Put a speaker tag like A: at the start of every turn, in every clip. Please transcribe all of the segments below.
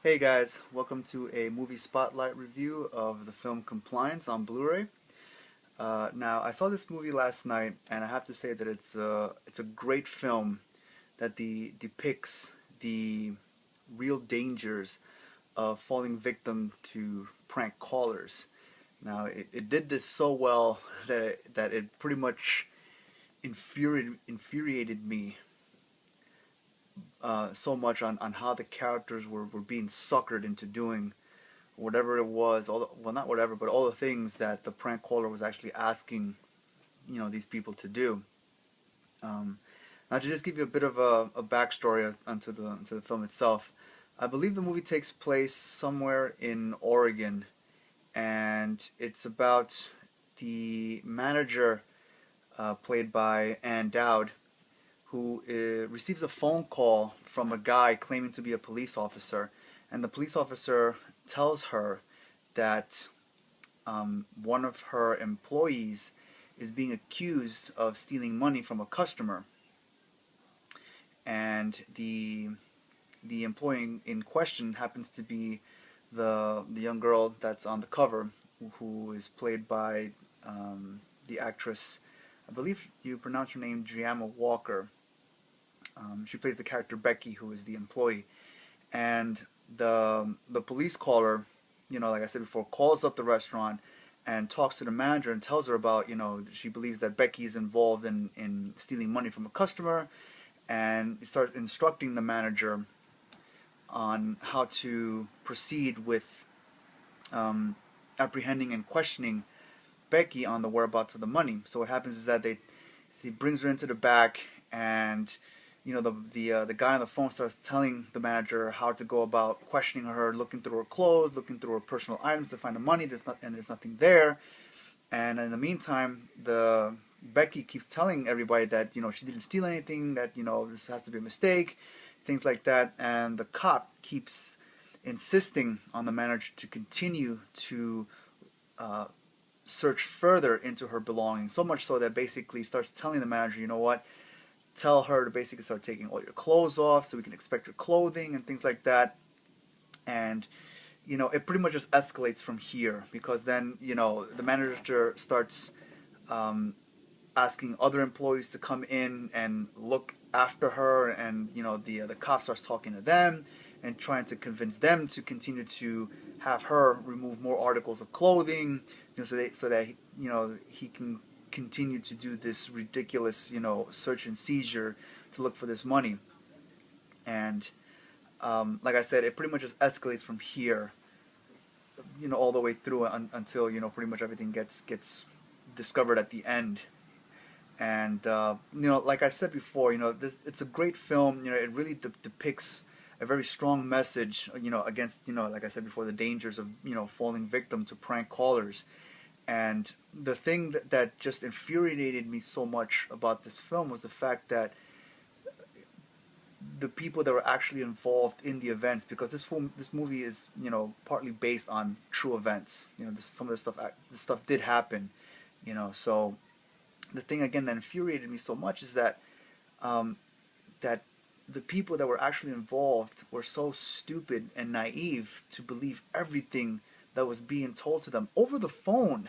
A: Hey guys, welcome to a movie spotlight review of the film Compliance on Blu-ray. Now, I saw this movie last night, and I have to say that it's a great film that depicts the real dangers of falling victim to prank callers. Now, it did this so well that it pretty much infuriated me so much on how the characters were being suckered into doing whatever it was, well, not whatever, but all the things that the prank caller was actually asking, these people to do. Um, Now, to just give you a bit of a backstory onto the film itself, I believe the movie takes place somewhere in Oregon, and it's about the manager, played by Ann Dowd, who receives a phone call from a guy claiming to be a police officer, and the police officer tells her that one of her employees is being accused of stealing money from a customer, and the employee in question happens to be the young girl that's on the cover, who is played by the actress. I believe you pronounce her name Giamma Walker. She plays the character Becky, who is the employee, and the police caller, like I said before, calls up the restaurant and talks to the manager and tells her about, she believes that Becky is involved in stealing money from a customer, and starts instructing the manager on how to proceed with apprehending and questioning Becky on the whereabouts of the money. So what happens is that he brings her into the back, and the guy on the phone starts telling the manager how to go about questioning her, looking through her clothes, looking through her personal items to find the money. There's nothing there. And in the meantime, the Becky keeps telling everybody that she didn't steal anything, that this has to be a mistake, things like that. And the cop keeps insisting on the manager to continue to uh, search further into her belongings, so much so that basically starts telling the manager, what, tell her to basically start taking all your clothes off so we can inspect your clothing and things like that. And it pretty much just escalates from here, because then the manager starts asking other employees to come in and look after her, and the cop starts talking to them and trying to convince them to continue to have her remove more articles of clothing, so that he can continue to do this ridiculous search and seizure to look for this money. And like I said, it pretty much just escalates from here, all the way through until pretty much everything gets discovered at the end. And like I said before, it's a great film. It really depicts a very strong message, against, like I said before, the dangers of falling victim to prank callers. And the thing that just infuriated me so much about this film was the fact that the people that were actually involved in the events, because this movie is partly based on true events. Some of this stuff did happen. So the thing again that infuriated me so much is that that the people that were actually involved were so stupid and naive to believe everything that was being told to them over the phone,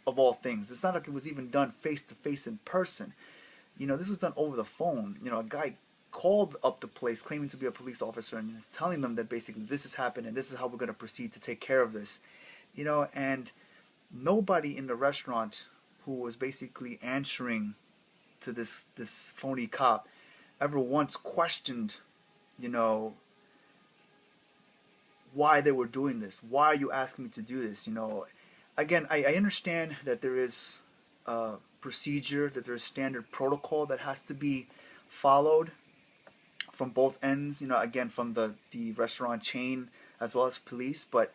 A: of all things. It's not like it was even done face to face in person. This was done over the phone. A guy called up the place claiming to be a police officer and is telling them that basically this has happened and this is how we're going to proceed to take care of this. And nobody in the restaurant who was basically answering to this phony cop ever once questioned, you know, why they were doing this. Why are you asking me to do this? Again, I understand that there is a procedure, that there's standard protocol that has to be followed from both ends. Again, from the restaurant chain as well as police. But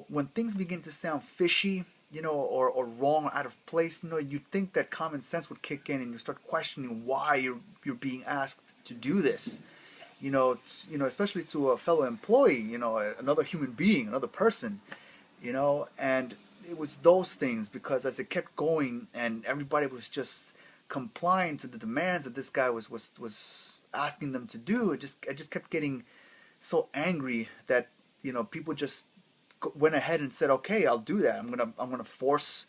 A: when things begin to sound fishy, or wrong or out of place, you'd think that common sense would kick in and you start questioning why you're being asked to do this. Especially to a fellow employee, another human being, another person, and it was those things, because as it kept going and everybody was just complying to the demands that this guy was asking them to do, I just kept getting so angry that people just went ahead and said, okay, I'll do that. I'm gonna force,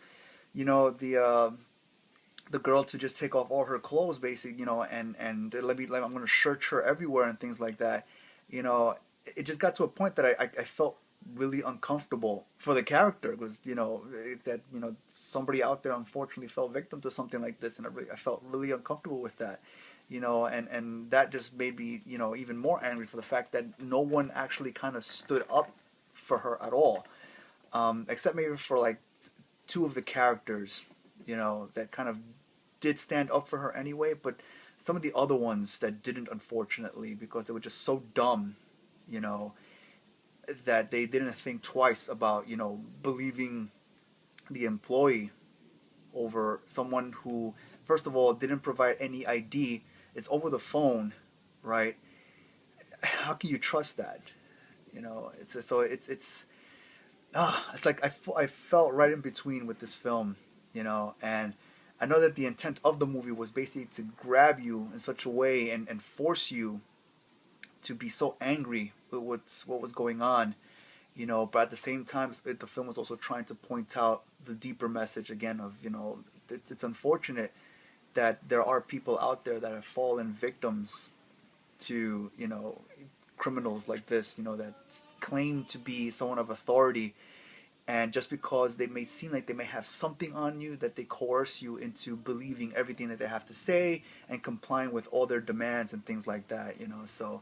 A: the girl to just take off all her clothes, basically, and I'm gonna search her everywhere and things like that. You know, it just got to a point that I felt really uncomfortable for the character because that somebody out there unfortunately fell victim to something like this, and I felt really uncomfortable with that. And that just made me even more angry for the fact that no one actually kind of stood up for her at all, except maybe for like two of the characters, that kind of did stand up for her anyway, but some of the other ones that didn't, unfortunately, because they were just so dumb, you know, that they didn't think twice about, believing the employee over someone who, first of all, didn't provide any ID. It's over the phone, right? How can you trust that? It's like I felt right in between with this film, and I know that the intent of the movie was basically to grab you in such a way and force you to be so angry with what was going on, but at the same time, the film was also trying to point out the deeper message again of, it's unfortunate that there are people out there that have fallen victims to, criminals like this, that claim to be someone of authority, and just because they may seem like they may have something on you, that they coerce you into believing everything that they have to say and complying with all their demands and things like that. So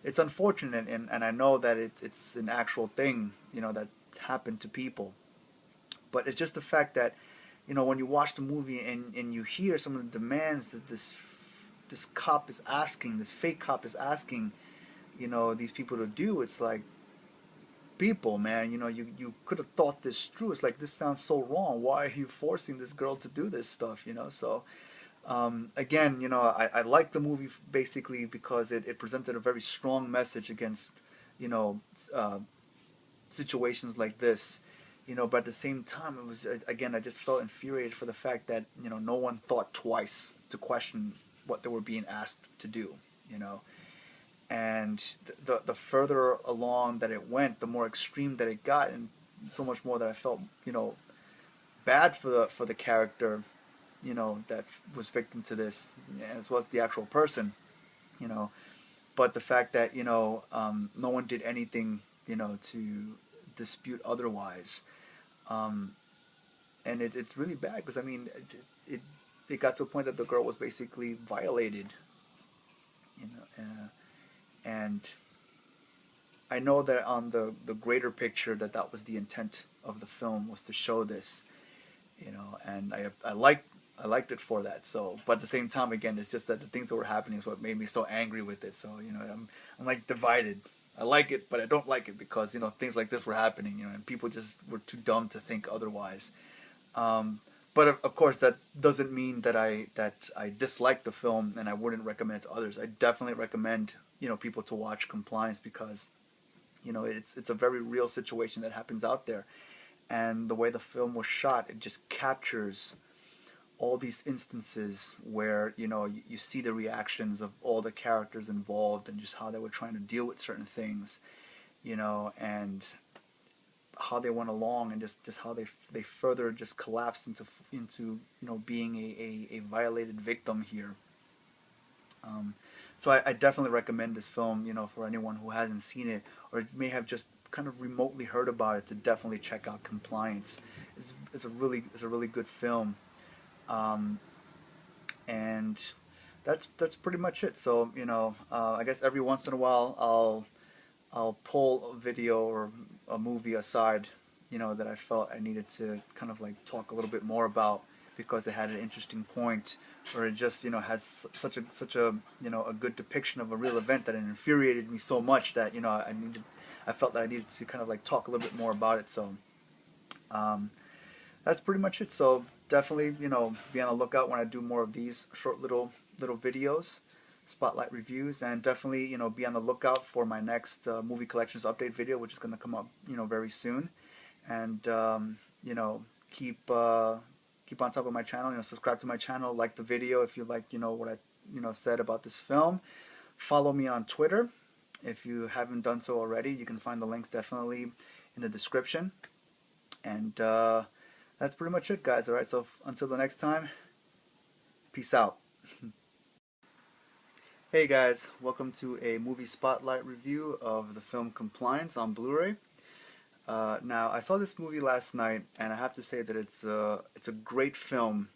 A: it's unfortunate, and I know that it's an actual thing, that happened to people. But it's just the fact that, when you watch the movie and you hear some of the demands that this cop is asking, this fake cop is asking, these people to do, it's like, people, man, you could have thought this through. It's like, this sounds so wrong. Why are you forcing this girl to do this stuff? So again, I like the movie basically because it presented a very strong message against, you know, uh, situations like this. But at the same time, it was, again, I just felt infuriated for the fact that no one thought twice to question what they were being asked to do. You know, and the further along that it went, the more extreme that it got, and so much more that I felt bad for the character that was victim to this, as well as the actual person. you know but the fact that no one did anything to dispute otherwise, um, and it's really bad because I mean it got to a point that the girl was basically violated, and I know that on the greater picture that was the intent of the film, was to show this, and I liked it for that. So, but at the same time, again, it's just that the things that were happening is what made me so angry with it. So, I'm like divided. I like it, but I don't like it because things like this were happening, and people just were too dumb to think otherwise. But of course, that doesn't mean that I dislike the film and I wouldn't recommend it to others. I definitely recommend people to watch Compliance because it's a very real situation that happens out there, and the way the film was shot, it just captures all these instances where you see the reactions of all the characters involved and just how they were trying to deal with certain things, and how they went along, and just how they further just collapsed into being a violated victim here. So I definitely recommend this film, for anyone who hasn't seen it or may have just kind of remotely heard about it, to definitely check out Compliance. It's a really good film, um, and that's pretty much it. So I guess every once in a while I'll pull a video or a movie aside, that I felt I needed to kind of like talk a little bit more about because it had an interesting point, or it just has such a a good depiction of a real event that it infuriated me so much that I felt that I needed to kind of like talk a little bit more about it. So um, that's pretty much it. So definitely be on the lookout when I do more of these short little videos, spotlight reviews, and definitely be on the lookout for my next movie collections update video, which is going to come up very soon. And keep keep on top of my channel. Subscribe to my channel, like the video if you like what I said about this film. Follow me on Twitter If you haven't done so already, you can find the links definitely in the description. And that's pretty much it, guys. Alright, so until the next time, peace out. Hey guys, welcome to a movie spotlight review of the film Compliance on Blu-ray. Now, I saw this movie last night, and I have to say that it's a great film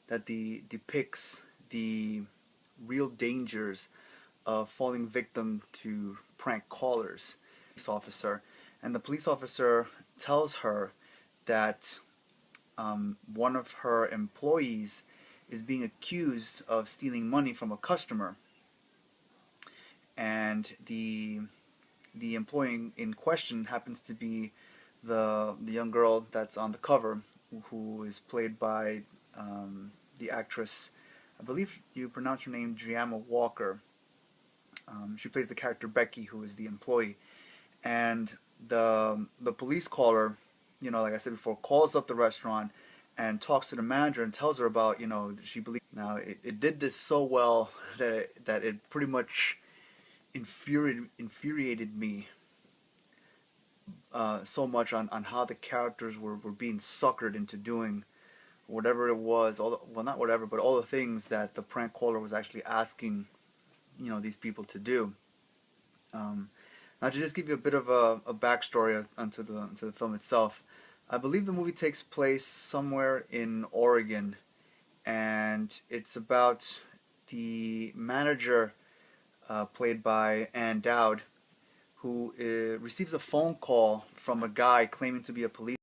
A: that depicts the real dangers of falling victim to prank callers. Police officer, and the police officer tells her that one of her employees is being accused of stealing money from a customer, and the employee in question happens to be the young girl that's on the cover, who is played by the actress, I believe you pronounce her name Driama Walker. She plays the character Becky, who is the employee, and the police caller, like I said before, calls up the restaurant and talks to the manager and tells her about, she believes. Now it did this so well that it pretty much infuriated me so much on how the characters were being suckered into doing whatever it was, well, not whatever, but all the things that the prank caller was actually asking these people to do. Now, to just give you a bit of a backstory onto the film itself, I believe the movie takes place somewhere in Oregon, and it's about the manager, played by Ann Dowd, who receives a phone call from a guy claiming to be a police